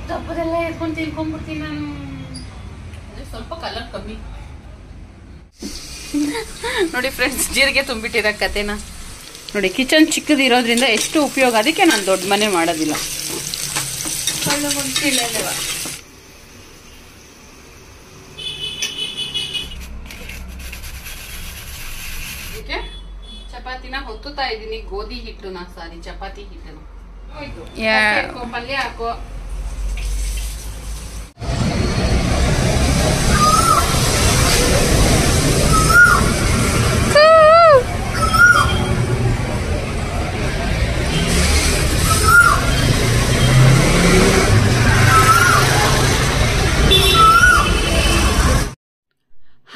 ದಪ್ಪದೆಲ್ಲ ಎತ್ಕೊಂಡು ತಿನ್ಕೊಂಡ್ಬಿಡ್ತೀನಿ ನಾನು. ಸ್ವಲ್ಪ ಕಲರ್ ಕಮ್ಮಿ ನೋಡಿ ಫ್ರೆಂಡ್ಸ್, ಜೀರಿಗೆ ತುಂಬಿಟ್ಟಿರೋ ಕತೆನ ನೋಡಿ. ಕಿಚನ್ ಚಿಕ್ಕದಿರೋದ್ರಿಂದ ಎಷ್ಟು ಉಪಯೋಗ, ಅದಕ್ಕೆ ನಾನು ದೊಡ್ಡ ಮನೆ ಮಾಡೋದಿಲ್ಲ. ಚಪಾತಿನ ಹೊತ್ತುತ್ತಾ ಇದ್ದೀನಿ. ಗೋಧಿ ಹಿಟ್ಟುನ ಸಾರಿ ಚಪಾತಿ ಹಿಟ್ಟನ್ನು ಪಲ್ಯ ಹಾಕೋ.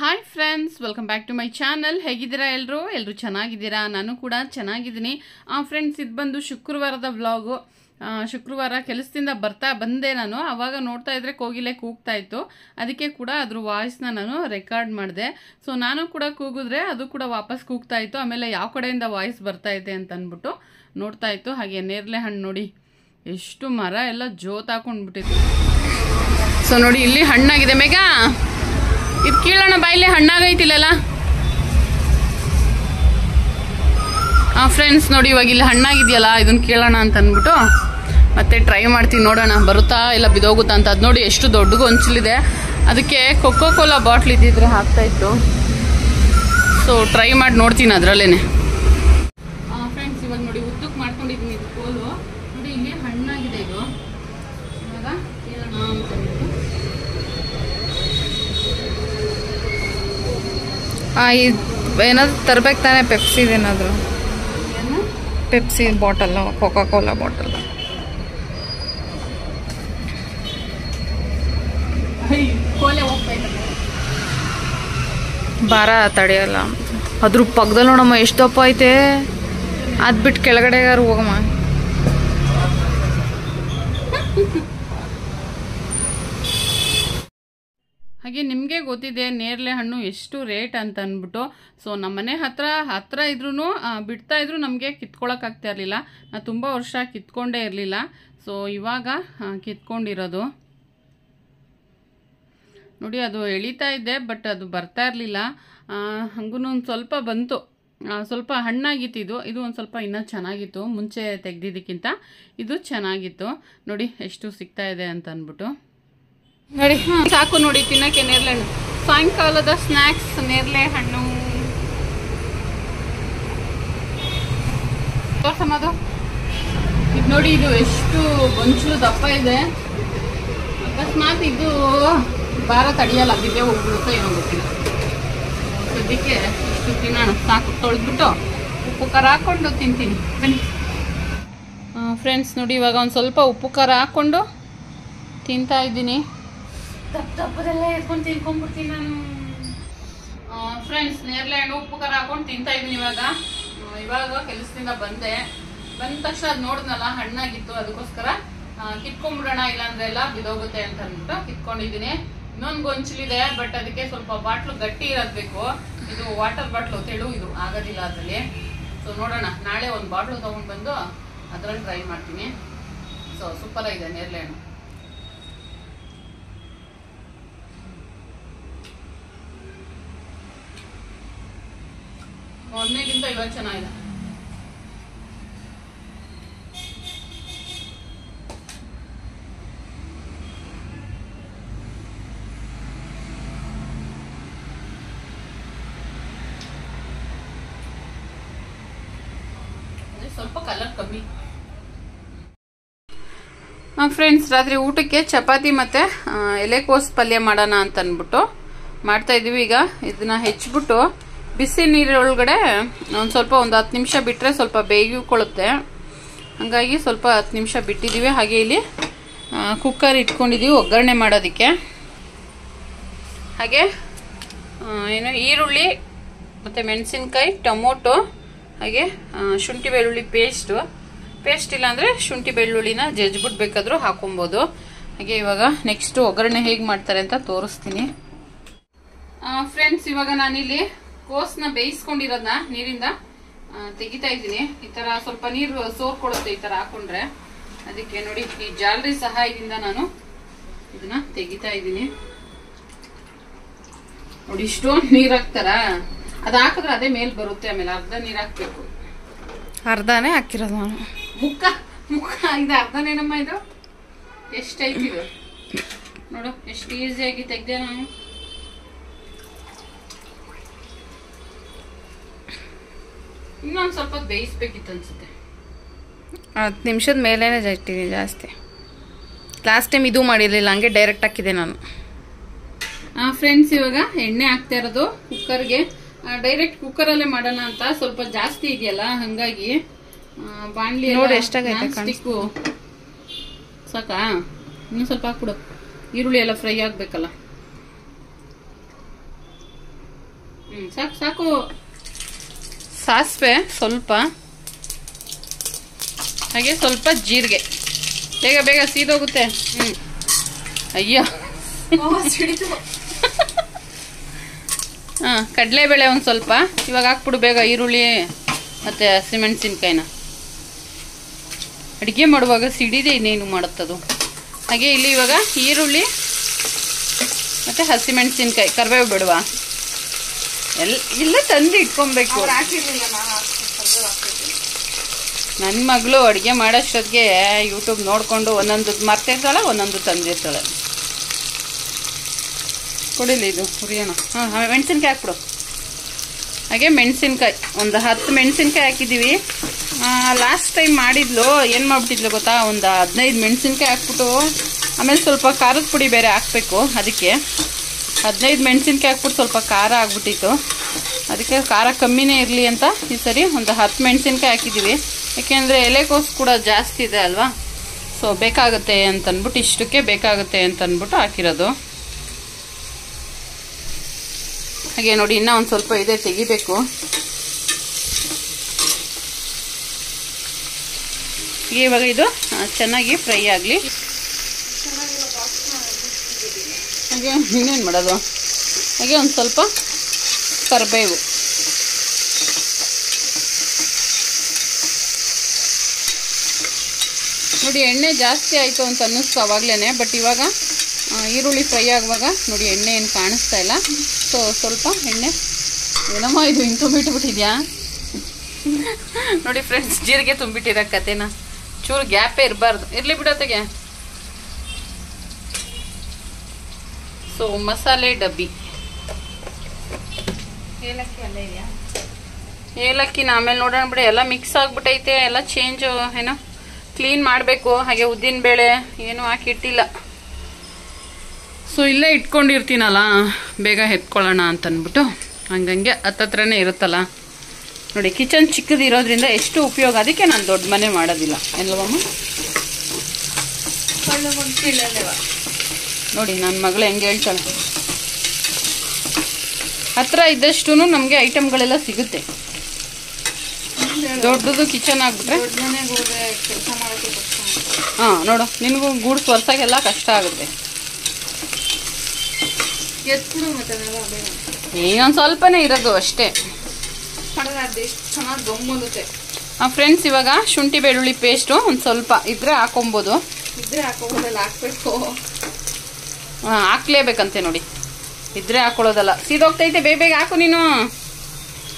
Hi friends, welcome back to my channel. ಹೇಗಿದ್ದೀರಾ ಎಲ್ಲರೂ ಚೆನ್ನಾಗಿದ್ದೀರಾ? ನಾನು ಕೂಡ ಚೆನ್ನಾಗಿದ್ದೀನಿ. ಫ್ರೆಂಡ್ಸ್, ಇದು ಬಂದು ಶುಕ್ರವಾರದ ವ್ಲಾಗು. ಶುಕ್ರವಾರ ಕೆಲಸದಿಂದ ಬಂದೆ ನಾನು. ಆವಾಗ ನೋಡ್ತಾ ಇದ್ರೆ ಕೋಗಿಲೆ ಕೂಗ್ತಾ ಇತ್ತು. ಅದಕ್ಕೆ ಕೂಡ ಅದ್ರ ವಾಯ್ಸ್ನ ನಾನು ರೆಕಾರ್ಡ್ ಮಾಡಿದೆ. ಸೊ ನಾನು ಕೂಡ ಕೂಗಿದ್ರೆ ಅದು ಕೂಡ ವಾಪಸ್ ಕೂಗ್ತಾ ಇತ್ತು. ಆಮೇಲೆ ಯಾವ ಕಡೆಯಿಂದ ವಾಯ್ಸ್ ಬರ್ತಾ ಇದೆ ಅಂತ ಅಂದ್ಬಿಟ್ಟು ನೋಡ್ತಾ ಇತ್ತು. ಹಾಗೆ ನೇರಳೆ ಹಣ್ಣು ನೋಡಿ, ಎಷ್ಟು ಮರ ಎಲ್ಲ ಜೋತಾಕೊಂಡ್ಬಿಟ್ಟಿತ್ತು. ಸೊ ನೋಡಿ, ಇಲ್ಲಿ ಹಣ್ಣಾಗಿದೆ. ಮೇಘಾ, ಇದು ಕೀಳೋಣ ಬಾಯಿಲೆ, ಹಣ್ಣಾಗೈತಿಲ್ಲಲ್ಲ. ಫ್ರೆಂಡ್ಸ್ ನೋಡಿ, ಇವಾಗ ಇಲ್ಲಿ ಹಣ್ಣಾಗಿದೆಯಲ್ಲ, ಇದನ್ನ ಕೀಳೋಣ ಅಂತ ಅಂದ್ಬಿಟ್ಟು ಮತ್ತೆ ಟ್ರೈ ಮಾಡ್ತೀನಿ. ನೋಡೋಣ ಬರುತ್ತಾ ಇಲ್ಲ ಬಿದೋಗುತ್ತಾ ಅಂತ. ಅದು ನೋಡಿ ಎಷ್ಟು ದೊಡ್ಡ ಗೊಂಚಲಿದೆ. ಅದಕ್ಕೆ ಕೊಕೋ ಕೋಲಾ ಬಾಟ್ಲ್ ಇದ್ದಿದ್ರೆ ಹಾಕ್ತಾ ಇತ್ತು. ಸೊ ಟ್ರೈ ಮಾಡಿ ನೋಡ್ತೀನಿ ಅದರಲ್ಲೇನೆ. ಫ್ರೆಂಡ್ಸ್, ಇವಾಗ ನೋಡಿ ಉದ್ದಕ್ಕೆ ಮಾಡ್ಕೊಂಡಿದ್ದೀನಿ ಇದು ಕೋಲು. ನೋಡಿ ಇಲ್ಲಿ ಹಣ್ಣಾಗಿದೆ ಇದು. ಇವಾಗ ಕೀಳೋಣ ಅಂತ ಏನಾದ್ರು ತರ್ಬೇಕು ತಾನೆ? ಪೆಪ್ಸಿ ಏನಾದ್ರು, Pepsi bottle, Coca Cola bottle. ಭಾರ ತಡೆಯಲ್ಲ. ಅದ್ರ ಪಕ್ಕದಲ್ಲಿ ನೋಡಮ್ಮ ಎಷ್ಟು ದಪ್ಪ ಐತೆ. ಅದ್ ಬಿಟ್ಟು ಕೆಳಗಡೆಗಾರು ಹೋಗಮ್ಮ. ಹಾಗೆ ನಿಮಗೆ ಗೊತ್ತಿದೆ ನೇರಳೆ ಹಣ್ಣು ಎಷ್ಟು ರೇಟ್ ಅಂತ ಅಂದ್ಬಿಟ್ಟು. ಸೊ ನಮ್ಮನೆ ಹತ್ರ ಇದ್ರೂ ಬಿಡ್ತಾ ಇದ್ರು ನಮಗೆ ಕಿತ್ಕೊಳ್ಳೋಕ್ಕಾಗ್ತಾ ಇರಲಿಲ್ಲ. ನಾನು ತುಂಬ ವರ್ಷ ಕಿತ್ಕೊಂಡೇ ಇರಲಿಲ್ಲ. ಸೊ ಇವಾಗ ಕಿತ್ಕೊಂಡಿರೋದು ನೋಡಿ. ಅದು ಎಳಿತಾ ಇದ್ದೆ, ಬಟ್ ಅದು ಬರ್ತಾ ಇರಲಿಲ್ಲ. ಹಂಗೂ ಒಂದು ಸ್ವಲ್ಪ ಬಂತು, ಸ್ವಲ್ಪ ಹಣ್ಣಾಗಿತ್ತು. ಇದು ಒಂದು ಸ್ವಲ್ಪ ಇನ್ನೂ ಚೆನ್ನಾಗಿತ್ತು, ಮುಂಚೆ ತೆಗೆದಿದ್ದಕ್ಕಿಂತ ಇದು ಚೆನ್ನಾಗಿತ್ತು. ನೋಡಿ ಎಷ್ಟು ಸಿಗ್ತಾ ಇದೆ ಅಂತ ಅಂದ್ಬಿಟ್ಟು. ನೋಡಿ ಸಾಕು ನೋಡಿ ತಿನ್ನಕ್ಕೆ ನೇರಳೆ ಹಣ್ಣು. ಸಾಯಂಕಾಲದ ಸ್ನ್ಯಾಕ್ಸ್ ನೇರಳೆ ಹಣ್ಣು. ತೋರ್ಸಮ್ಮದು. ಇದು ನೋಡಿ, ಇದು ಎಷ್ಟು ಗೊಂಚಲು ದಪ್ಪ ಇದೆ. ಅಕಸ್ಮಾತ್ ಇದು ಭಾರ ತಡೆಯಲ್ಲ, ಬಿದ್ದೆ ಹೋಗ್ಬಿಡುತ್ತೋ ಏನೋ ಗೊತ್ತಿಲ್ಲ. ಸದ್ಯಕ್ಕೆ ಇಷ್ಟು ತಿನ್ನೋಣ ಸಾಕು. ತೊಳೆದ್ಬಿಟ್ಟು ಉಪ್ಪು ಖಾರ ಹಾಕ್ಕೊಂಡು ತಿಂತೀನಿ ಬನ್ನಿ. ಫ್ರೆಂಡ್ಸ್ ನೋಡಿ, ಇವಾಗ ಒಂದು ಸ್ವಲ್ಪ ಉಪ್ಪು ಖಾರ ಹಾಕ್ಕೊಂಡು ತಿಂತಾ ಇದ್ದೀನಿ. ದಪ್ಪದೆಲ್ಲ ಎತ್ಕೊಂಡು ತಿನ್ಕೊಂಡ್ಬಿಡ್ತೀನಿ ನಾನು. ಫ್ರೆಂಡ್ಸ್, ನೇರಳೆ ಹಣ್ಣು ಉಪ್ಪು ಖಾರ ಹಾಕೊಂಡು ತಿಂತಾ ಇದ್ದೀನಿ ಇವಾಗ ಕೆಲಸದಿಂದ ಬಂದ ತಕ್ಷಣ ಅದು ನೋಡಿದ್ನಲ್ಲ ಹಣ್ಣಾಗಿತ್ತು. ಅದಕ್ಕೋಸ್ಕರ ಕಿತ್ಕೊಂಡ್ಬಿಡೋಣ, ಇಲ್ಲಾಂದ್ರೆ ಎಲ್ಲ ಬಿದೋಗುತ್ತೆ ಅಂತ ಅಂದ್ಬಿಟ್ಟು ಕಿತ್ಕೊಂಡಿದ್ದೀನಿ. ಇನ್ನೊಂದು ಗೊಂಚಲಿದೆ, ಬಟ್ ಅದಕ್ಕೆ ಸ್ವಲ್ಪ ಬಾಟ್ಲು ಗಟ್ಟಿ ಇರಬೇಕು. ಇದು ವಾಟರ್ ಬಾಟ್ಲು ತೆಳು, ಇದು ಆಗೋದಿಲ್ಲ ಅದರಲ್ಲಿ. ಸೊ ನೋಡೋಣ, ನಾಳೆ ಒಂದು ಬಾಟ್ಲು ತೊಗೊಂಡು ಬಂದು ಅದರಲ್ಲಿ ಟ್ರೈ ಮಾಡ್ತೀನಿ. ಸೊ ಸೂಪರ್ ಆಗಿದೆ ನೇರಳೆ ಹಣ್ಣು. ಮೊದಲನೇಗಿಂತ ಇವಾಗ ಚೆನ್ನಾಗಿದೆ. ಸ್ವಲ್ಪ ಕಲರ್ ಕಮ್ಮಿ. ಫ್ರೆಂಡ್ಸ್, ರಾತ್ರಿ ಊಟಕ್ಕೆ ಚಪಾತಿ ಮತ್ತೆ ಎಲೆಕೋಸು ಪಲ್ಯ ಮಾಡೋಣ ಅಂತ ಅಂದ್ಬಿಟ್ಟು ಮಾಡ್ತಾ ಇದೀವಿ. ಈಗ ಇದನ್ನ ಹೆಚ್ಚಿಬಿಟ್ಟು ಬಿಸಿ ನೀರೊಳಗಡೆ ಒಂದು 10 ನಿಮಿಷ ಬಿಟ್ಟರೆ ಸ್ವಲ್ಪ ಬೇಯಿಕೊಳ್ಳುತ್ತೆ. ಹಾಗಾಗಿ ಸ್ವಲ್ಪ 10 ನಿಮಿಷ ಬಿಟ್ಟಿದ್ದೀವಿ. ಹಾಗೆ ಇಲ್ಲಿ ಕುಕ್ಕರ್ ಇಟ್ಕೊಂಡಿದ್ದೀವಿ ಒಗ್ಗರಣೆ ಮಾಡೋದಕ್ಕೆ. ಹಾಗೆ ಏನು ಈರುಳ್ಳಿ ಮತ್ತು ಮೆಣಸಿನ್ಕಾಯಿ, ಟೊಮೊಟೊ, ಹಾಗೆ ಶುಂಠಿ ಬೆಳ್ಳುಳ್ಳಿ ಪೇಸ್ಟ್ ಇಲ್ಲಾಂದರೆ ಶುಂಠಿ ಬೆಳ್ಳುಳ್ಳಿನ ಜಜ್ಜಿಬಿಟ್ಟು ಬೇಕಾದರೂ ಹಾಕೊಬೋದು. ಹಾಗೆ ಇವಾಗ ನೆಕ್ಸ್ಟ್ ಒಗ್ಗರಣೆ ಹೇಗೆ ಮಾಡ್ತಾರೆ ಅಂತ ತೋರಿಸ್ತೀನಿ. ಫ್ರೆಂಡ್ಸ್, ಇವಾಗ ನಾನಿಲ್ಲಿ ಕೋಸನ್ನ ಬೇಯಿಸ್ಕೊಂಡಿರೋದನ್ನ ನೀರಿಂದ ತೆಗಿತಾ ಇದ್ದೀನಿ. ಈ ತರ ಸ್ವಲ್ಪ ನೀರು ಸೋರ್ಕೊಳುತ್ತೆ ಈ ತರ ಹಾಕೊಂಡ್ರೆ. ಅದಕ್ಕೆ ನೋಡಿ ಈ ಜಾಲರಿ ಸಹಾಯದಿಂದ ನಾನು ಇದನ್ನ ತೆಗಿತಾ ಇದ್ದೀನಿ. ನೋಡಿ ಇಷ್ಟೊಂದು ನೀರ್ ಹಾಕ್ತಾರ, ಅದ್ ಹಾಕಿದ್ರೆ ಅದೇ ಮೇಲ್ ಬರುತ್ತೆ. ಆಮೇಲೆ ಅರ್ಧ ನೀರ್ ಹಾಕ್ಬೇಕು. ಅರ್ಧನೇ ಹಾಕಿರೋದು ನಾನು. ಮುಖ ಇದು ಅರ್ಧನೇನಮ್ಮ. ಇದು ಎಷ್ಟೈತಿ ಇದು ನೋಡು, ಎಷ್ಟು ಈಸಿಯಾಗಿ ತೆಗ್ದೆ ನಾನು. ಇನ್ನೊಂದ್ ಸ್ವಲ್ಪ ಬೇಯಿಸ್ಬೇಕಿತ್ತು ಅನ್ಸುತ್ತೆ. 10 ನಿಮಿಷದ ಮೇಲೇನೆ ಇಟ್ಟಿದ್ದೀನಿ ಜಾಸ್ತಿ. ಲಾಸ್ಟ್ ಟೈಮ್ ಇದು ಮಾಡಿರ್ಲಿಲ್ಲ, ಹಂಗೆ ಡೈರೆಕ್ಟ್ ಹಾಕಿದೆ ನಾನು. ಫ್ರೆಂಡ್ಸ್, ಇವಾಗ ಎಣ್ಣೆ ಹಾಕ್ತಾ ಇರೋದು ಕುಕ್ಕರ್ಗೆ. ಡೈರೆಕ್ಟ್ ಕುಕ್ಕರ್ ಅಲ್ಲೇ ಮಾಡೋಣ ಅಂತ, ಸ್ವಲ್ಪ ಜಾಸ್ತಿ ಇದೆಯಲ್ಲ ಹಂಗಾಗಿ ಬಾಣ್ಲಿ ನೋಡಿ ಎಷ್ಟಾಗೈತೆ ಸ್ಟಿಕ್ಕು ಸಾಕಾ. ಇನ್ನು ಸ್ವಲ್ಪ ಹಾಕ್ಬಿಡು, ಈರುಳ್ಳಿ ಎಲ್ಲ ಫ್ರೈ ಆಗ್ಬೇಕಲ್ಲ. ಸಾಕು ಸಾಕು. ಸಾಸಿವೆ ಸ್ವಲ್ಪ, ಹಾಗೆ ಸ್ವಲ್ಪ ಜೀರಿಗೆ. ಬೇಗ ಬೇಗ ಸೀದೋಗುತ್ತೆ. ಅಯ್ಯೋ ಕಡಲೆಬೇಳೆ ಒಂದು ಸ್ವಲ್ಪ ಇವಾಗ ಹಾಕ್ಬಿಡು ಬೇಗ. ಈರುಳ್ಳಿ ಮತ್ತೆ ಹಸಿಮೆಣಸಿನ್ಕಾಯಿನ ಅಡುಗೆ ಮಾಡುವಾಗ ಸಿಡಿದೆ ಇನ್ನೇನು ಮಾಡುತ್ತದು. ಹಾಗೆ ಇಲ್ಲಿ ಇವಾಗ ಈರುಳ್ಳಿ ಮತ್ತೆ ಹಸಿಮೆಣಸಿನ್ಕಾಯಿ, ಕರಿಬೇವು ಬಿಡುವ ಎಲ್ಲ ತಂದು ಇಟ್ಕೊಬೇಕು. ನನ್ನ ಮಗಳು ಅಡುಗೆ ಮಾಡೋಷ್ಟೊತ್ತಿಗೆ ಯೂಟ್ಯೂಬ್ ನೋಡಿಕೊಂಡು ಒಂದೊಂದು ಮರ್ತಿರ್ತಾಳೆ, ಒಂದೊಂದು ತಂದಿರ್ತಾಳೆ. ಕೊಡಿಲಿ ಇದು ಹುರಿಯೋಣ. ಮೆಣಸಿನ್ಕಾಯಿ ಹಾಕ್ಬಿಡು. ಹಾಗೆ ಮೆಣಸಿನ್ಕಾಯಿ ಒಂದು 10 ಮೆಣಸಿನ್ಕಾಯಿ ಹಾಕಿದ್ದೀವಿ. ಲಾಸ್ಟ್ ಟೈಮ್ ಮಾಡಿದ್ಲು, ಏನು ಮಾಡ್ಬಿಟ್ಟಿದ್ಲು ಗೊತ್ತಾ, ಒಂದು 15 ಮೆಣಸಿನ್ಕಾಯಿ ಹಾಕ್ಬಿಟ್ಟು ಆಮೇಲೆ ಸ್ವಲ್ಪ ಖಾರದ ಪುಡಿ ಬೇರೆ ಹಾಕಬೇಕು. ಅದಕ್ಕೆ 15 ಮೆಣಸಿನ್ಕಾಯಿ ಹಾಕ್ಬಿಟ್ಟು ಸ್ವಲ್ಪ ಖಾರ ಆಗ್ಬಿಟ್ಟಿತ್ತು. ಅದಕ್ಕೆ ಖಾರ ಕಮ್ಮಿನೇ ಇರಲಿ ಅಂತ ಈ ಸರಿ ಒಂದು 10 ಮೆಣಸಿನ್ಕಾಯಿ ಹಾಕಿದ್ದೀವಿ. ಯಾಕೆಂದರೆ ಎಲೆಕೋಸು ಕೂಡ ಜಾಸ್ತಿ ಇದೆ ಅಲ್ವಾ, ಸೊ ಬೇಕಾಗುತ್ತೆ ಅಂತಂದ್ಬಿಟ್ಟು, ಇಷ್ಟಕ್ಕೆ ಬೇಕಾಗುತ್ತೆ ಅಂತಂದ್ಬಿಟ್ಟು ಹಾಕಿರೋದು. ಹಾಗೆ ನೋಡಿ ಇನ್ನೂ ಒಂದು ಸ್ವಲ್ಪ ಇದೆ, ತೆಗಿಬೇಕು. ಹೀಗೆ ಇವಾಗ ಇದು ಚೆನ್ನಾಗಿ ಫ್ರೈ ಆಗಲಿ. ಹಾಗೆ ಇನ್ನೇನು ಮಾಡೋದು, ಹಾಗೆ ಒಂದು ಸ್ವಲ್ಪ ಕರಿಬೇವು. ನೋಡಿ ಎಣ್ಣೆ ಜಾಸ್ತಿ ಆಯಿತು ಅಂತ ಅನ್ನಿಸ್ತು ಅವಾಗಲೇ, ಬಟ್ ಇವಾಗ ಈರುಳ್ಳಿ ಫ್ರೈ ಆಗುವಾಗ ನೋಡಿ ಎಣ್ಣೆ ಏನು ಕಾಣಿಸ್ತಾ ಇಲ್ಲ. ಸೊ ಸ್ವಲ್ಪ ಎಣ್ಣೆ, ಏನಮ್ಮ ಇದು ಹಿಂಗೆ ತುಂಬಿಟ್ಬಿಟ್ಟಿದ್ಯಾ ನೋಡಿ ಫ್ರೆಂಡ್ಸ್, ಜೀರಿಗೆ ತುಂಬಿಟ್ಟಿರೋ ಕತೆನ. ಚೂರು ಗ್ಯಾಪೇ ಇರಬಾರ್ದು, ಇರಲಿ ಬಿಡೋತೆಗೆ. ಸೊ ಮಸಾಲೆ ಡಬ್ಬಿ, ಏಲಕ್ಕಿ ಅಲ್ಲೇ ಇದೆಯಾ? ಏಲಕ್ಕಿನ ಆಮೇಲೆ ನೋಡೋಣ ಬಿಡಿ. ಎಲ್ಲ ಮಿಕ್ಸ್ ಆಗಿಬಿಟ್ಟೈತೆ, ಎಲ್ಲ ಚೇಂಜ್ ಏನೋ ಕ್ಲೀನ್ ಮಾಡಬೇಕು. ಹಾಗೆ ಉದ್ದಿನಬೇಳೆ ಏನೂ ಹಾಕಿಟ್ಟಿಲ್ಲ. ಸೊ ಇಲ್ಲೇ ಇಟ್ಕೊಂಡಿರ್ತೀನಲ್ಲ, ಬೇಗ ಎತ್ಕೊಳ್ಳೋಣ ಅಂತಂದ್ಬಿಟ್ಟು ಹಂಗಂಗೆ ಹತ್ತತ್ರನೇ ಇರುತ್ತಲ್ಲ. ನೋಡಿ ಕಿಚನ್ ಚಿಕ್ಕದಿರೋದ್ರಿಂದ ಎಷ್ಟು ಉಪಯೋಗ. ಅದಕ್ಕೆ ನಾನು ದೊಡ್ಡ ಮನೆ ಮಾಡೋದಿಲ್ಲ ಎಲ್ಲವಮ್ಮ. ನೋಡಿ ನನ್ನ ಮಗಳು ಹೆಂಗೆ ಹೇಳ್ತಾಳೆ, ಹತ್ರ ಇದ್ದಷ್ಟು ನಮಗೆ ಐಟಮ್ಗಳೆಲ್ಲ ಸಿಗುತ್ತೆ. ದೊಡ್ಡದು ಕಿಚನ್ ಆಗ್ಬಿಟ್ರೆ ಹಾಂ ನೋಡು, ನಿನಗೂ ಗೂಡ್ಸ್ ವರ್ಷಾಗೆಲ್ಲ ಕಷ್ಟ ಆಗುತ್ತೆ. ಇನ್ನೊಂದು ಸ್ವಲ್ಪನೇ ಇರೋದು ಅಷ್ಟೇ. ಫ್ರೆಂಡ್ಸ್, ಇವಾಗ ಶುಂಠಿ ಬೆಳ್ಳುಳ್ಳಿ ಪೇಸ್ಟು ಒಂದು ಸ್ವಲ್ಪ ಇದ್ರೆ ಹಾಕೊಬೋದು. ಹಾಕ್ಲೇಬೇಕಂತೆ ನೋಡಿ, ಇದ್ರೆ ಹಾಕೊಳ್ಳೋದಲ್ಲ. ಸೀದೋಗ್ತೈತೆ, ಬೇಗ ಬೇಗ ಹಾಕು ನೀನು.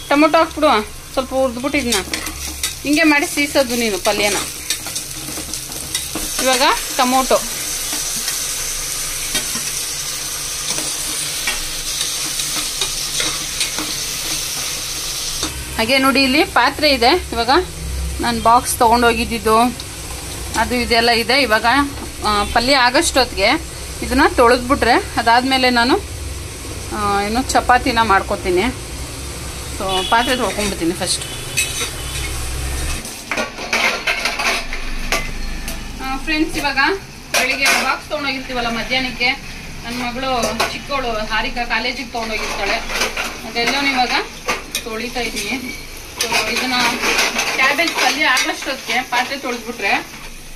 ಟೊಮೊಟೊ ಹಾಕ್ಬಿಡು, ಸ್ವಲ್ಪ ಹುರಿದ್ಬಿಟ್ಟಿದ್ನ ಹಿಂಗೆ ಮಾಡಿ ಸೀಸೋದು ನೀನು ಪಲ್ಯನ. ಇವಾಗ ಟೊಮೊಟೊ, ಹಾಗೆ ನೋಡಿ ಇಲ್ಲಿ ಪಾತ್ರೆ ಇದೆ. ಇವಾಗ ನಾನು ಬಾಕ್ಸ್ ತೊಗೊಂಡೋಗಿದ್ದು ಅದು ಇದೆಲ್ಲ ಇದೆ. ಇವಾಗ ಪಲ್ಯ ಆಗೋಷ್ಟೊತ್ತಿಗೆ ಇದನ್ನ ತೊಳೆದ್ಬಿಟ್ರೆ ಅದಾದಮೇಲೆ ನಾನು ಏನು ಚಪಾತಿನ ಮಾಡ್ಕೊತೀನಿ. ಸೊ ಪಾತ್ರೆ ತೊಳ್ಕೊಂಡ್ಬಿಡ್ತೀನಿ ಫಸ್ಟ್. ಫ್ರೆಂಡ್ಸ್, ಇವಾಗ ಬೆಳಿಗ್ಗೆ ಬಾಕ್ಸ್ ತೊಗೊಂಡೋಗಿರ್ತೀವಲ್ಲ ಮಧ್ಯಾಹ್ನಕ್ಕೆ, ನನ್ನ ಮಗಳು ಚಿಕ್ಕವಳು ಹಾರಿಕಾ ಕಾಲೇಜಿಗೆ ತೊಗೊಂಡೋಗಿರ್ತಾಳೆ. ಅದೆಲ್ಲನೂ ಇವಾಗ ತೊಳಿತಾ ಇದ್ದೀನಿ. ಸೊ ಇದನ್ನ ಕ್ಯಾಬೇಜ್ ಪಲ್ಯ ಆಗೋಷ್ಟೊತ್ತಿಗೆ ಪಾತ್ರೆ ತೊಳೆದ್ಬಿಟ್ರೆ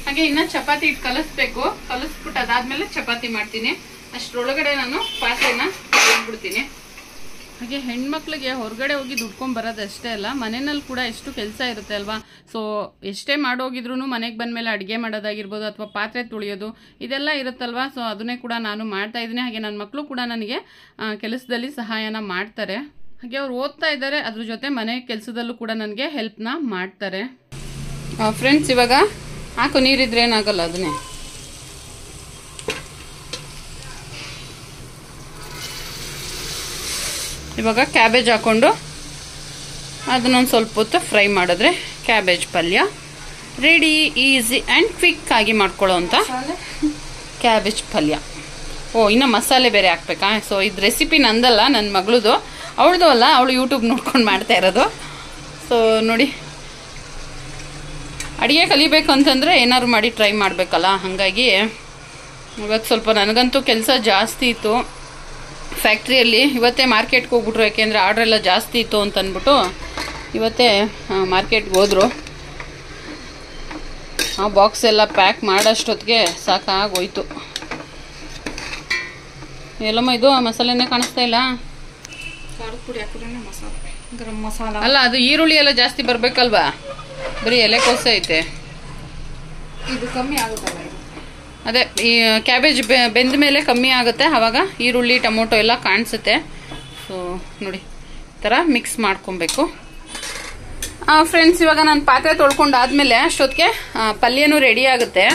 ಹಾಗೆ ಇನ್ನು ಚಪಾತಿ ಇಟ್ಟು ಕಲಿಸ್ಬೇಕು. ಕಲಿಸ್ಬಿಟ್ಟು ಅದಾದ್ಮೇಲೆ ಚಪಾತಿ ಮಾಡ್ತೀನಿ. ಅಷ್ಟರೊಳಗಡೆ ನಾನು ಪಾತ್ರೆನ ತೊಳೆದ್ಬಿಡ್ತೀನಿ. ಹಾಗೆ ಹೆಣ್ಮಕ್ಳಿಗೆ ಹೊರಗಡೆ ಹೋಗಿ ದುಡ್ಕೊಂಡು ಬರೋದಷ್ಟೇ ಅಲ್ಲ, ಮನೆಯಲ್ಲಿ ಕೂಡ ಎಷ್ಟು ಕೆಲಸ ಇರುತ್ತೆ ಅಲ್ವಾ. ಸೊ ಎಷ್ಟೇ ಮಾಡೋಗಿದ್ರು ಮನೆಗೆ ಬಂದಮೇಲೆ ಅಡುಗೆ ಮಾಡೋದಾಗಿರ್ಬೋದು ಅಥವಾ ಪಾತ್ರೆ ತೊಳೆಯೋದು ಇದೆಲ್ಲ ಇರುತ್ತಲ್ವಾ. ಸೊ ಅದನ್ನೇ ಕೂಡ ನಾನು ಮಾಡ್ತಾ ಇದ್ದೀನಿ. ಹಾಗೆ ನನ್ನ ಮಕ್ಕಳು ಕೂಡ ನನಗೆ ಕೆಲಸದಲ್ಲಿ ಸಹಾಯನ ಮಾಡ್ತಾರೆ. ಹಾಗೆ ಅವ್ರು ಓದ್ತಾ ಇದ್ದಾರೆ, ಅದ್ರ ಜೊತೆ ಮನೆ ಕೆಲಸದಲ್ಲೂ ಕೂಡ ನನಗೆ ಹೆಲ್ಪ್ನ ಮಾಡ್ತಾರೆ. ಫ್ರೆಂಡ್ಸ್, ಇವಾಗ ಹಾಕು, ನೀರಿದ್ರೆ ಏನಾಗಲ್ಲ. ಅದನ್ನೇ ಇವಾಗ ಕ್ಯಾಬೇಜ್ ಹಾಕ್ಕೊಂಡು ಅದನ್ನೊಂದು ಸ್ವಲ್ಪ ಹೊತ್ತು ಫ್ರೈ ಮಾಡಿದ್ರೆ ಕ್ಯಾಬೇಜ್ ಪಲ್ಯ ರೆಡಿ. ಈಸಿ ಆ್ಯಂಡ್ ಕ್ವಿಕ್ ಆಗಿ ಮಾಡ್ಕೊಳ್ಳೋ ಅಂತ ಕ್ಯಾಬೇಜ್ ಪಲ್ಯ. ಇನ್ನು ಮಸಾಲೆ ಬೇರೆ ಹಾಕ್ಬೇಕಾ? ಸೊ ಇದು ರೆಸಿಪಿ ನಂದಲ್ಲ, ನನ್ನ ಮಗಳದು. ಅವಳದು ಅಲ್ಲ, ಅವಳು ಯೂಟ್ಯೂಬ್ ನೋಡ್ಕೊಂಡು ಮಾಡ್ತಾ ಇರೋದು. ಸೊ ನೋಡಿ, ಅಡುಗೆ ಕಲಿಬೇಕು ಅಂತಂದರೆ ಏನಾದ್ರು ಮಾಡಿ ಟ್ರೈ ಮಾಡಬೇಕಲ್ಲ. ಹಾಗಾಗಿ ಇವತ್ತು ಸ್ವಲ್ಪ ನನಗಂತೂ ಕೆಲಸ ಜಾಸ್ತಿ ಇತ್ತು ಫ್ಯಾಕ್ಟ್ರಿಯಲ್ಲಿ. ಇವತ್ತೇ ಮಾರ್ಕೆಟ್ಗೆ ಹೋಗ್ಬಿಟ್ರು, ಯಾಕೆಂದರೆ ಆರ್ಡ್ರ್ ಎಲ್ಲ ಜಾಸ್ತಿ ಇತ್ತು ಅಂತ ಅಂದ್ಬಿಟ್ಟು ಇವತ್ತೇ ಮಾರ್ಕೆಟ್ಗೆ ಹೋದರು. ಆ ಬಾಕ್ಸ್ ಎಲ್ಲ ಪ್ಯಾಕ್ ಮಾಡೋಷ್ಟೊತ್ತಿಗೆ ಸಾಕಾಗೋಯ್ತು. ಎಲ್ಲಮ್ಮ ಇದು ಮಸಾಲೆನೇ ಕಾಣಿಸ್ತಾ ಇಲ್ಲ. ಖಾರದ ಪುಡಿ ಹಾಕಿದ್ರೆ ಮಸಾಲೆ, ಗರಂ ಮಸಾಲ ಅಲ್ಲ, ಅದು ಈರುಳ್ಳಿ ಎಲ್ಲ ಜಾಸ್ತಿ ಬರಬೇಕಲ್ವಾ? ಬರೀ ಎಲೆಕೋಸೆ ಐತೆ. ಇದು ಕಮ್ಮಿ ಆಗುತ್ತಲ್ಲ. ಅದೇ ಈ ಕ್ಯಾಬೇಜ್ ಬೆಂದ ಮೇಲೆ ಕಮ್ಮಿ ಆಗುತ್ತೆ, ಆವಾಗ ಈರುಳ್ಳಿ ಟೊಮೊಟೊ ಎಲ್ಲ ಕಾಣಿಸುತ್ತೆ. ಸೊ ನೋಡಿ, ಈ ಥರ ಮಿಕ್ಸ್ ಮಾಡ್ಕೊಬೇಕು. ಫ್ರೆಂಡ್ಸ್, ಇವಾಗ ನಾನು ಪಾತ್ರೆ ತೊಳ್ಕೊಂಡಾದ್ಮೇಲೆ ಅಷ್ಟೊತ್ತಿಗೆ ಪಲ್ಯನೂ ರೆಡಿ ಆಗುತ್ತೆ.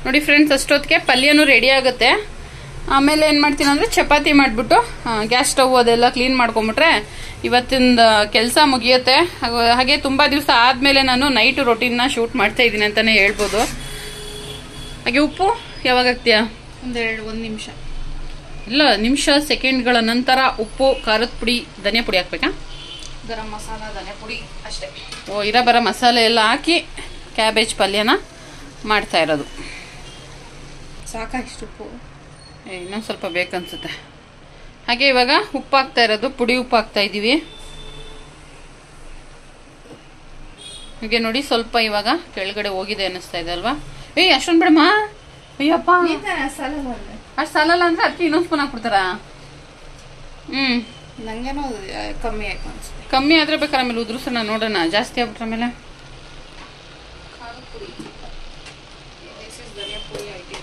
ನೋಡಿ ಫ್ರೆಂಡ್ಸ್, ಅಷ್ಟೊತ್ತಿಗೆ ಪಲ್ಯನೂ ರೆಡಿ ಆಗುತ್ತೆ. ಆಮೇಲೆ ಏನು ಮಾಡ್ತೀನಿ ಅಂದರೆ ಚಪಾತಿ ಮಾಡಿಬಿಟ್ಟು ಗ್ಯಾಸ್ ಸ್ಟವ್ ಅದೆಲ್ಲ ಕ್ಲೀನ್ ಮಾಡ್ಕೊಂಬಿಟ್ರೆ ಇವತ್ತಿನ ಕೆಲಸ ಮುಗಿಯುತ್ತೆ. ಹಾಗೆ ತುಂಬ ದಿವಸ ಆದಮೇಲೆ ನಾನು ನೈಟ್ ರೊಟೀನ್ನ ಶೂಟ್ ಮಾಡ್ತಾ ಇದ್ದೀನಿ ಅಂತಲೇ ಹೇಳ್ಬೋದು. ಹಾಗೆ ಉಪ್ಪು ಯಾವಾಗ ಹಾಕ್ತೀಯಾ? ಒಂದು ನಿಮಿಷ ಇಲ್ಲ, ನಿಮಿಷ ಸೆಕೆಂಡ್ಗಳ ನಂತರ ಉಪ್ಪು, ಖಾರದ ಪುಡಿ, ಧನಿಯಾ ಪುಡಿ ಹಾಕ್ಬೇಕಾ? ಗರಂ ಮಸಾಲ, ಧನಿಯಾ ಪುಡಿ ಅಷ್ಟೇ. ಇರೋ ಬರೋ ಮಸಾಲೆ ಎಲ್ಲ ಹಾಕಿ ಕ್ಯಾಬೇಜ್ ಪಲ್ಯನ ಮಾಡ್ತಾ ಇರೋದು. ಸಾಕಾ ಇಷ್ಟು ಉಪ್ಪು? ಇನ್ನೊಂದು ಸ್ವಲ್ಪ ಬೇಕನ್ಸುತ್ತೆ. ಹಾಗೆ ಇವಾಗ ಉಪ್ಪು ಹಾಕ್ತಾ ಇರೋದು, ಪುಡಿ ಉಪ್ಪು ಹಾಕ್ತಾ ಇದ್ದೀವಿ. ಹಾಗೆ ನೋಡಿ, ಸ್ವಲ್ಪ ಇವಾಗ ಕೆಳಗಡೆ ಹೋಗಿದೆ ಅನ್ನಿಸ್ತಾ ಇದೆ ಅಲ್ವಾ? ಅಷ್ಟೊಂದು ಬಿಡಮ್ಮ. ಅಯ್ಯಪ್ಪ, ಅಷ್ಟು ಸಾಲಲ್ಲ ಅಂದ್ರೆ ಅದಕ್ಕೆ ಇನ್ನೊಂದು ಸ್ಪೂನ್ ಹಾಕ್ಬಿಡ್ತಾರ? ನಂಗೇನೋ ಕಮ್ಮಿ ಆಯ್ತು ಅನ್ಸುತ್ತೆ. ಕಮ್ಮಿ ಆದ್ರೆ ಬೇಕಾದ್ರೆ ಆಮೇಲೆ ಉದುರಿಸೋಣ, ನೋಡೋಣ. ಜಾಸ್ತಿ ಆಗ್ಬಿಟ್ರೆ ಆಮೇಲೆ ಖಾರದ ಪುಡಿ, ಧನಿಯಾ ಪುಡಿ ಐತೆ.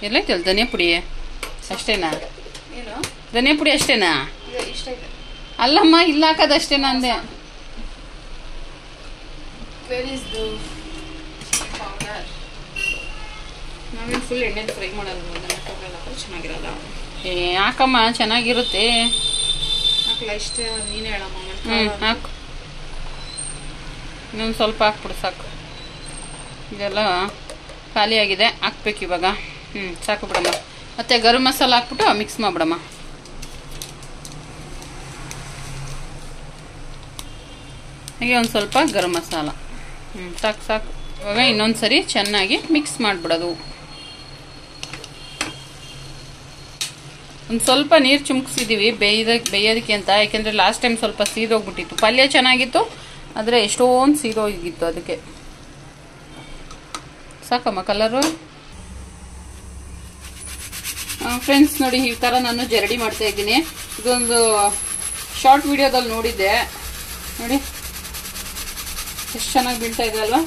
ಎಲ್ಲೈತಲ್ಲ ಧನಿಯಾ ಪುಡಿ? ಅಷ್ಟೇನಾ? ಏನು ಧನಿಯಾ ಪುಡಿ ಅಷ್ಟೇನಾ? ಇಷ್ಟ ಇದೆ. ಅಲ್ಲಮ್ಮ, ಇಲ್ಲ ಹಾಕೋದು ಅಷ್ಟೇನಾ ಅಂದೆ. ನಾವೇನು ಫುಲ್ ಎಣ್ಣೆಲಿ ಫ್ರೈ ಮಾಡಲ್ಲ, ಚೆನ್ನಾಗಿರಲ್ಲ. ಯಾಕಮ್ಮ, ಚೆನ್ನಾಗಿರುತ್ತೆ. ಹಾಕಲ್ಲ, ಇಷ್ಟ ನೀನೇ ಹೇಳಮ್ಮ. ಹಾಕು, ಇನ್ನೊಂದು ಸ್ವಲ್ಪ ಹಾಕ್ಬಿಡು ಸಾಕು. ಇದೆಲ್ಲ ಖಾಲಿಯಾಗಿದೆ, ಹಾಕ್ಬೇಕು ಇವಾಗ. ಸಾಕು ಬಿಡಮ್ಮ. ಮತ್ತೆ ಗರಂ ಮಸಾಲ ಹಾಕ್ಬಿಟ್ಟು ಮಿಕ್ಸ್ ಮಾಡಿಬಿಡಮ್ಮ. ಹಾಗೆ ಒಂದು ಸ್ವಲ್ಪ ಗರಂ ಮಸಾಲ. ಸಾಕು ಸಾಕು. ಇವಾಗ ಇನ್ನೊಂದು ಸರಿ ಚೆನ್ನಾಗಿ ಮಿಕ್ಸ್ ಮಾಡಿಬಿಡೋದು. ಒಂದು ಸ್ವಲ್ಪ ನೀರು ಚುಮ್ಕಿಸಿದ್ದೀವಿ ಬೇಯೋದಕ್ಕೆ ಅಂತ, ಯಾಕೆಂದರೆ ಲಾಸ್ಟ್ ಟೈಮ್ ಸ್ವಲ್ಪ ಸೀದೋಗ್ಬಿಟ್ಟಿತ್ತು. ಪಲ್ಯ ಚೆನ್ನಾಗಿತ್ತು, ಆದರೆ ಎಷ್ಟೊಂದು ಸೀದೋಗಿತ್ತು. ಅದಕ್ಕೆ ಸಾಕಮ್ಮ ಕಲರು. ಫ್ರೆಂಡ್ಸ್ ನೋಡಿ, ಈ ಥರ ನಾನು ಜರಡಿ ಮಾಡ್ತಾ ಇದ್ದೀನಿ. ಇದೊಂದು ಶಾರ್ಟ್ ವಿಡಿಯೋದಲ್ಲಿ ನೋಡಿದ್ದೆ. ನೋಡಿ ಎಷ್ಟು ಚೆನ್ನಾಗಿ ಬೀಳ್ತಾ ಇದೆ ಅಲ್ವಾ?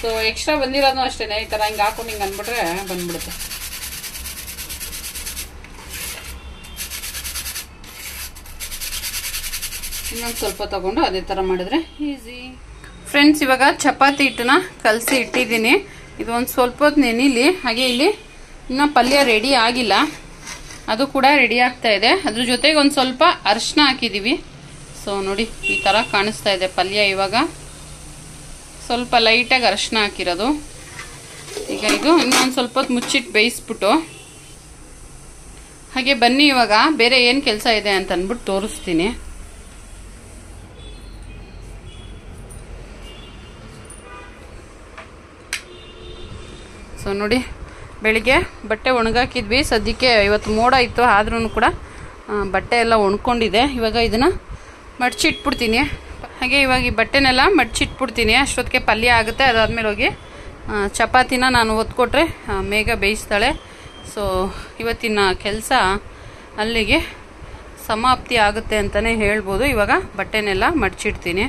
ಸೊ ಎಕ್ಸ್ಟ್ರಾ ಬಂದಿರೋದು ಅಷ್ಟೇ. ಈ ಥರ ಹಿಂಗೆ ಹಾಕೊಂಡು ಹಿಂಗೆ ಅಂದ್ಬಿಟ್ರೆ ಬಂದ್ಬಿಡುತ್ತೆ. ಇನ್ನೊಂದು ಸ್ವಲ್ಪ ತಗೊಂಡು ಅದೇ ಥರ ಮಾಡಿದ್ರೆ ಈಸಿ. ಫ್ರೆಂಡ್ಸ್, ಇವಾಗ ಚಪಾತಿ ಹಿಟ್ಟನ್ನ ಕಲಸಿ ಇಟ್ಟಿದ್ದೀನಿ. ಇದು ಒಂದು ಸ್ವಲ್ಪ ಹೊತ್ತು ನೆನಿಲಿ. ಹಾಗೆ ಇಲ್ಲಿ ಇನ್ನು ಪಲ್ಯ ರೆಡಿ ಆಗಿಲ್ಲ, ಅದು ಕೂಡ ರೆಡಿ ಆಗ್ತಾ ಇದೆ. ಅದ್ರ ಜೊತೆಗೆ ಒಂದು ಸ್ವಲ್ಪ ಅರಿಶಿನ ಹಾಕಿದ್ದೀವಿ. ಸೊ ನೋಡಿ, ಈ ಥರ ಕಾಣಿಸ್ತಾ ಇದೆ ಪಲ್ಯ. ಇವಾಗ ಸ್ವಲ್ಪ ಲೈಟಾಗಿ ಅರಿಶಿನ ಹಾಕಿರೋದು. ಈಗ ಇದು ಇನ್ನೊಂದು ಸ್ವಲ್ಪ ಹೊತ್ತು ಮುಚ್ಚಿಟ್ಟು ಬೇಯಿಸ್ಬಿಟ್ಟು, ಹಾಗೆ ಬನ್ನಿ ಇವಾಗ ಬೇರೆ ಏನು ಕೆಲಸ ಇದೆ ಅಂತ ಅಂದ್ಬಿಟ್ಟು ತೋರಿಸ್ತೀನಿ. ಸೊ ನೋಡಿ, ಬೆಳಿಗ್ಗೆ ಬಟ್ಟೆ ಒಣಗಾಕಿದ್ವಿ. ಸದ್ಯಕ್ಕೆ ಇವತ್ತು ಮೋಡ ಇತ್ತು, ಆದ್ರೂ ಕೂಡ ಬಟ್ಟೆ ಎಲ್ಲ ಒಣಕೊಂಡಿದೆ. ಇವಾಗ ಇದನ್ನು ಮಡ್ಚಿಟ್ಬಿಡ್ತೀನಿ. ಹಾಗೆ ಇವಾಗ ಈ ಬಟ್ಟೆನೆಲ್ಲ ಮಡ್ಚಿಟ್ಬಿಡ್ತೀನಿ. ಅಷ್ಟೊತ್ತಿಗೆ ಪಲ್ಯ ಆಗುತ್ತೆ. ಅದಾದ್ಮೇಲೆ ಹೋಗಿ ಚಪಾತಿನ ನಾನು ಒತ್ಕೊಟ್ರೆ ಮೇಘ ಬೇಯಿಸ್ತಾಳೆ. ಸೊ ಇವತ್ತಿನ ಕೆಲಸ ಅಲ್ಲಿಗೆ ಸಮಾಪ್ತಿ ಆಗುತ್ತೆ ಅಂತಲೇ ಹೇಳ್ಬೋದು. ಇವಾಗ ಬಟ್ಟೆನೆಲ್ಲ ಮಡ್ಚಿಡ್ತೀನಿ.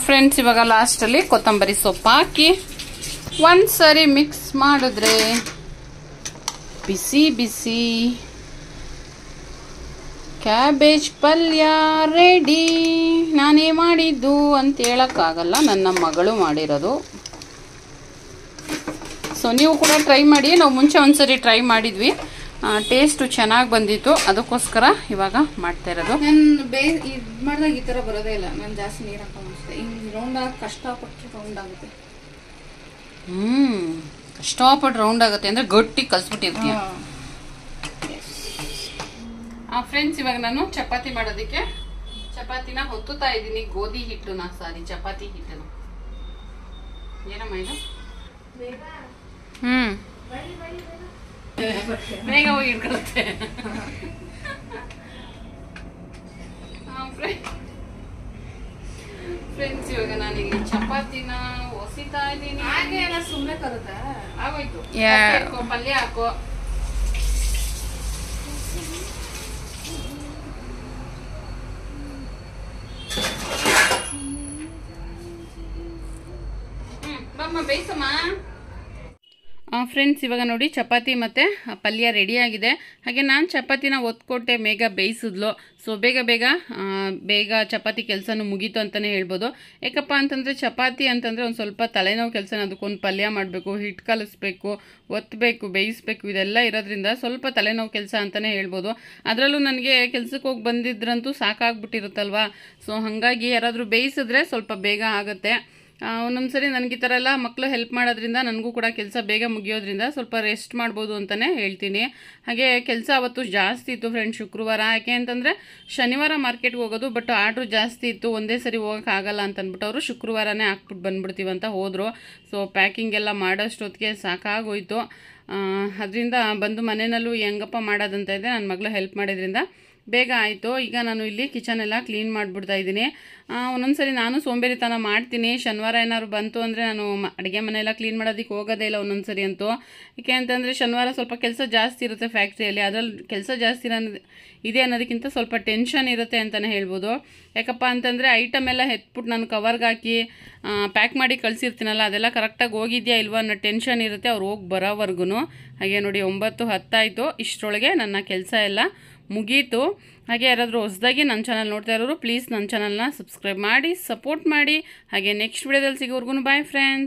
ಫ್ರೆಂಡ್ಸ್, ಇವಾಗ ಲಾಸ್ಟಲ್ಲಿ ಕೊತ್ತಂಬರಿ ಸೊಪ್ಪು ಹಾಕಿ ಒಂದು ಸರಿ ಮಿಕ್ಸ್ ಮಾಡಿದ್ರೆ ಬಿಸಿ ಬಿಸಿ ಕ್ಯಾಬೇಜ್ ಪಲ್ಯ ರೆಡಿ. ನಾನೇ ಮಾಡಿದ್ದು ಅಂತ ಹೇಳೋಕ್ಕಾಗಲ್ಲ, ನನ್ನ ಮಗಳು ಮಾಡಿರೋದು. ಸೊ ನೀವು ಕೂಡ ಟ್ರೈ ಮಾಡಿ. ನಾವು ಮುಂಚೆ ಒಂದ್ಸರಿ ಟ್ರೈ ಮಾಡಿದ್ವಿ, ಟೇಸ್ಟು ಚೆನ್ನಾಗಿ ಬಂದಿತ್ತು, ಅದಕ್ಕೋಸ್ಕರ ಇವಾಗ ಮಾಡ್ತಾ ಇರೋದು. ನಾನು ಇದು ಮಾಡಿದಾಗ ಈ ಥರ ಬರೋದೇ ಇಲ್ಲ. ನಾನು ಜಾಸ್ತಿ ನೀರು ಹಾಕೊಂಡು ಅಷ್ಟೇ. ಹಿಂಗೆ ರೌಂಡ್ ಆಗಿ ಕಷ್ಟಪಟ್ಟು ರೌಂಡ್ ಆಗುತ್ತೆ. ಕಷ್ಟಪಟ್ಟು ರೌಂಡ್ ಆಗುತ್ತೆ ಅಂದರೆ ಗಟ್ಟಿ ಕಲ್ಸ್ಬಿಟ್ಟಿರ್ತೀಯ. ಫ್ರೆಂಡ್ಸ್, ಇವಾಗ ನಾನು ಚಪಾತಿ ಮಾಡೋದಕ್ಕೆ ಚಪಾತಿನ ಹೊತ್ತುತ್ತಾ ಇದ್ದೀನಿ. ಗೋಧಿ ಹಿಟ್ಟುನ ಚಪಾತಿ ಹಿಟ್ಟನ್ನು. ಏನಮ್ಮ ಇದು? ಬೇಗ ಹೋಗಿ ಇಟ್ಕೊಳುತ್ತೆ. ಫ್ರೆಂಡ್ಸ್, ಇವಾಗ ನಾನು ಇಲ್ಲಿ ಚಪಾತಿನ ಹೊಸಿತಾ ಇದ್ದೀನಿ. ಹಾಗೆ ಎಲ್ಲ ಸುಮ್ಮನೆ ಕರುತ್ತೆ. ಆಗೋಯ್ತು. ಪಲ್ಯ ಹಾಕೋ. ಬಮ್ಮ ಬೇಯಿಸಮ್ಮ. ಫ್ರೆಂಡ್ಸ್, ಇವಾಗ ನೋಡಿ ಚಪಾತಿ ಮತ್ತು ಪಲ್ಯ ರೆಡಿಯಾಗಿದೆ. ಹಾಗೆ ನಾನು ಚಪಾತಿನ ಒತ್ಕೊಟ್ಟೆ, ಬೇಗ ಬೇಯಿಸಿದ್ಲು. ಸೊ ಬೇಗ ಚಪಾತಿ ಕೆಲಸನೂ ಮುಗೀತು ಅಂತಲೇ ಹೇಳ್ಬೋದು. ಯಾಕಪ್ಪ ಅಂತಂದರೆ ಚಪಾತಿ ಅಂತಂದರೆ ಒಂದು ಸ್ವಲ್ಪ ತಲೆನೋವು ಕೆಲಸನ. ಅದಕ್ಕೊಂದು ಪಲ್ಯ ಮಾಡಬೇಕು, ಹಿಟ್ಟು ಕಲಿಸ್ಬೇಕು, ಒತ್ತಬೇಕು, ಬೇಯಿಸ್ಬೇಕು, ಇದೆಲ್ಲ ಇರೋದ್ರಿಂದ ಸ್ವಲ್ಪ ತಲೆನೋವು ಕೆಲಸ ಅಂತಲೇ ಹೇಳ್ಬೋದು. ಅದರಲ್ಲೂ ನನಗೆ ಕೆಲ್ಸಕ್ಕೆ ಹೋಗಿ ಬಂದಿದ್ರಂತೂ ಸಾಕಾಗ್ಬಿಟ್ಟಿರುತ್ತಲ್ವ. ಸೊ ಹಾಗಾಗಿ ಯಾರಾದರೂ ಬೇಯಿಸಿದ್ರೆ ಸ್ವಲ್ಪ ಬೇಗ ಆಗುತ್ತೆ. ಒಂದೊಂದ್ಸರಿ ನನಗೆ ಈ ಥರ ಎಲ್ಲ ಮಕ್ಕಳು ಹೆಲ್ಪ್ ಮಾಡೋದ್ರಿಂದ ನನಗೂ ಕೂಡ ಕೆಲಸ ಬೇಗ ಮುಗಿಯೋದ್ರಿಂದ ಸ್ವಲ್ಪ ರೆಸ್ಟ್ ಮಾಡ್ಬೋದು ಅಂತಲೇ ಹೇಳ್ತೀನಿ. ಹಾಗೆ ಕೆಲಸ ಅವತ್ತು ಜಾಸ್ತಿ ಇತ್ತು ಫ್ರೆಂಡ್ಸ್, ಶುಕ್ರವಾರ. ಯಾಕೆ ಅಂತಂದರೆ ಶನಿವಾರ ಮಾರ್ಕೆಟ್ಗೆ ಹೋಗೋದು, ಬಟ್ ಆರ್ಡ್ರು ಜಾಸ್ತಿ ಇತ್ತು, ಒಂದೇ ಸರಿ ಹೋಗೋಕ್ಕಾಗಲ್ಲ ಅಂತ ಅಂದ್ಬಿಟ್ಟು ಅವರು ಶುಕ್ರವಾರನೇ ಹಾಕ್ಬಿಟ್ಟು ಬಂದ್ಬಿಡ್ತೀವಂತ ಹೋದರು. ಸೊ ಪ್ಯಾಕಿಂಗ್ ಎಲ್ಲ ಮಾಡೋಷ್ಟೊತ್ತಿಗೆ ಸಾಕಾಗೋಯ್ತು. ಅದರಿಂದ ಬಂದು ಮನೆಯಲ್ಲೂ ಹೆಂಗಪ್ಪ ಮಾಡೋದಂತ ಇದೆ, ನನ್ನ ಮಗಳು ಹೆಲ್ಪ್ ಮಾಡೋದ್ರಿಂದ ಬೇಗ ಆಯಿತು. ಈಗ ನಾನು ಇಲ್ಲಿ ಕಿಚನ್ ಎಲ್ಲ ಕ್ಲೀನ್ ಮಾಡಿಬಿಡ್ತಾ ಇದ್ದೀನಿ. ಒಂದೊಂದ್ಸರಿ ನಾನು ಸೋಂಬೇರಿತನ ಮಾಡ್ತೀನಿ. ಶನಿವಾರ ಏನಾದ್ರು ಬಂತು ಅಂದರೆ ನಾನು ಅಡುಗೆ ಮನೆಯೆಲ್ಲ ಕ್ಲೀನ್ ಮಾಡೋದಕ್ಕೆ ಹೋಗೋದೇ ಇಲ್ಲ ಒಂದೊಂದ್ಸರಿ ಅಂತೂ. ಏಕೆ ಅಂತಂದರೆ ಶನಿವಾರ ಸ್ವಲ್ಪ ಕೆಲಸ ಜಾಸ್ತಿ ಇರುತ್ತೆ ಫ್ಯಾಕ್ಟ್ರಿಯಲ್ಲಿ. ಅದರಲ್ಲಿ ಕೆಲಸ ಜಾಸ್ತಿ ಇದೆ ಅನ್ನೋದಕ್ಕಿಂತ ಸ್ವಲ್ಪ ಟೆನ್ಷನ್ ಇರುತ್ತೆ ಅಂತಲೇ ಹೇಳ್ಬೋದು. ಯಾಕಪ್ಪ ಅಂತಂದರೆ ಐಟಮ್ ಎಲ್ಲ ಎತ್ಬಿಟ್ಟು ನಾನು ಕವರ್ಗೆ ಹಾಕಿ ಪ್ಯಾಕ್ ಮಾಡಿ ಕಳಿಸಿರ್ತೀನಲ್ಲ, ಅದೆಲ್ಲ ಕರೆಕ್ಟಾಗಿ ಹೋಗಿದೆಯಾ ಇಲ್ವಾ ಅನ್ನೋ ಟೆನ್ಷನ್ ಇರುತ್ತೆ ಅವ್ರು ಹೋಗಿ ಬರೋವರೆಗೂ. ಹಾಗೆ ನೋಡಿ 9:10 ಆಯಿತು. ಇಷ್ಟರೊಳಗೆ ನನ್ನ ಕೆಲಸ ಎಲ್ಲ ಮುಗೀತು. ಹಾಗೆ ಯಾರಾದರೂ ಹೊಸದಾಗಿ ನನ್ನ ಚಾನಲ್ ನೋಡ್ತಾ ಇರೋರು ಪ್ಲೀಸ್ ನನ್ನ ಚಾನಲ್ನ ಸಬ್ಸ್ಕ್ರೈಬ್ ಮಾಡಿ, ಸಪೋರ್ಟ್ ಮಾಡಿ. ಹಾಗೆ ನೆಕ್ಸ್ಟ್ ವಿಡಿಯೋದಲ್ಲಿ ಸಿಗೋವರೆಗೂ ಬಾಯ್ ಫ್ರೆಂಡ್ಸ್.